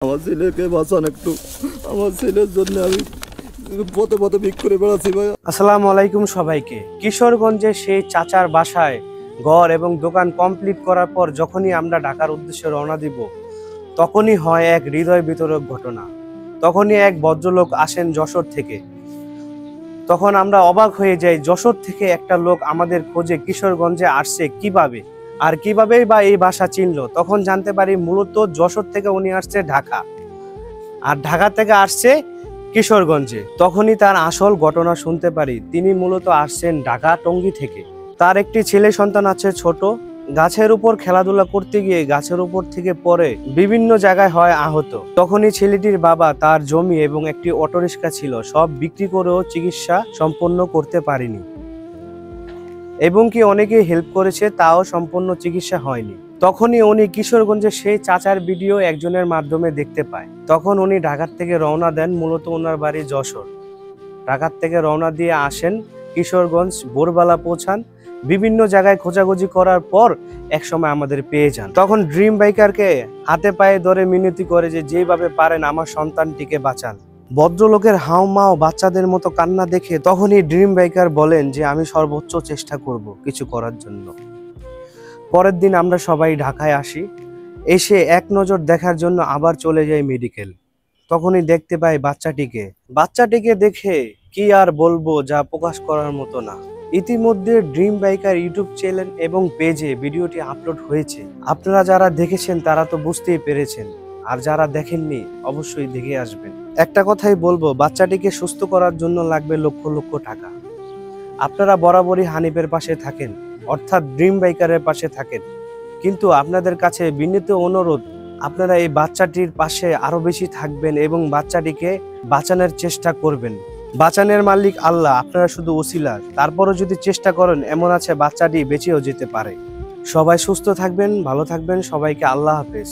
আমার ছেলেকে বাঁচান একটু। আমার ছেলের জন্য আমি পথে পথে ভিক করে বেড়াচ্ছি ভাই। আসসালামু আলাইকুম সবাইকে। কিশোরগঞ্জে সেই চাচার বাসায় ঘর এবং দোকান কমপ্লিট করার পর যখনই আমরা ঢাকার উদ্দেশ্যে রওনা দিব, তখনই হয় এক হৃদয় বিতরক ঘটনা। তখনই এক ভদ্রলোক আসেন যশোর থেকে। তখন আমরা অবাক হয়ে যাই, যশোর থেকে একটা লোক আমাদের খোঁজে কিশোরগঞ্জে আসছে কিভাবে, আর কিভাবেই বা এই বাসা চিনলো। তখন জানতে পারি মূলত যশোর থেকে উনি আসছে ঢাকা, আর ঢাকা থেকে আসছে কিশোরগঞ্জে। তখনই তার আসল ঘটনা শুনতে পারি, তিনি মূলত আসছেন ঢাকা টঙ্গী থেকে। তার একটি ছেলে সন্তান আছে ছোট, গাছের উপর খেলাধুলা করতে গিয়ে গাছের উপর থেকে পড়ে বিভিন্ন জায়গায় হয় আহত। তখনই ছেলেটির বাবা তার জমি এবং একটি অটোরিক্সা ছিল, সব বিক্রি করেও চিকিৎসা সম্পন্ন করতে পারেনি, এবং কি অনেকে হেল্প করেছে, তাও সম্পূর্ণ চিকিৎসা হয়নি। তখনই উনি কিশোরগঞ্জে সেই চাচার ভিডিও একজনের মাধ্যমে দেখতে পায়। তখন উনি ঢাকার থেকে রওনা দেন, মূলত ওনার বাড়ি যশোর। ঢাকার থেকে রওনা দিয়ে আসেন কিশোরগঞ্জ, ভোরবেলা পৌঁছান। বিভিন্ন জায়গায় খোঁজাখুঁজি করার পর একসময় আমাদের পেয়ে যান। তখন ড্রিম বাইকারকে হাতে পায়ে ধরে মিনতি করে যে যেভাবে পারেন আমার সন্তানটিকে বাঁচান। ভদ্রলোকের হাউমাউ বাচ্চাদের মতো কান্না দেখে তখনই ড্রিম বাইকার বলেন যে আমি সর্বোচ্চ চেষ্টা করব কিছু করার জন্য। পরের দিন আমরা সবাই ঢাকায় আসি, এসে এক নজর দেখার জন্য আবার চলে যাই মেডিকেল। তখনই দেখতে পাই বাচ্চাটিকে দেখে কি আর বলবো, যা প্রকাশ করার মতো না। ইতিমধ্যে ড্রিম বাইকার ইউটিউব চ্যানেল এবং পেজে ভিডিওটি আপলোড হয়েছে। আপনারা যারা দেখেছেন তারা তো বুঝতেই পেরেছেন, আর যারা দেখেননি অবশ্যই দেখে আসবেন। একটা কথাই বলবো, বাচ্চাটিকে সুস্থ করার জন্য লাগবে লক্ষ লক্ষ টাকা। আপনারা বরাবরই হানিফের পাশে থাকেন, অর্থাৎ ড্রিম বাইকারের পাশে থাকেন, কিন্তু আপনাদের কাছে বিনীত অনুরোধ, আপনারা এই বাচ্চাটির পাশে আরো বেশি থাকবেন এবং বাচ্চাটিকে বাঁচানোর চেষ্টা করবেন। বাঁচানোর মালিক আল্লাহ, আপনারা শুধু ওসিলা। তারপরও যদি চেষ্টা করেন, এমন আছে বাচ্চাটি বেঁচেও যেতে পারে। সবাই সুস্থ থাকবেন, ভালো থাকবেন। সবাইকে আল্লাহ হাফেজ।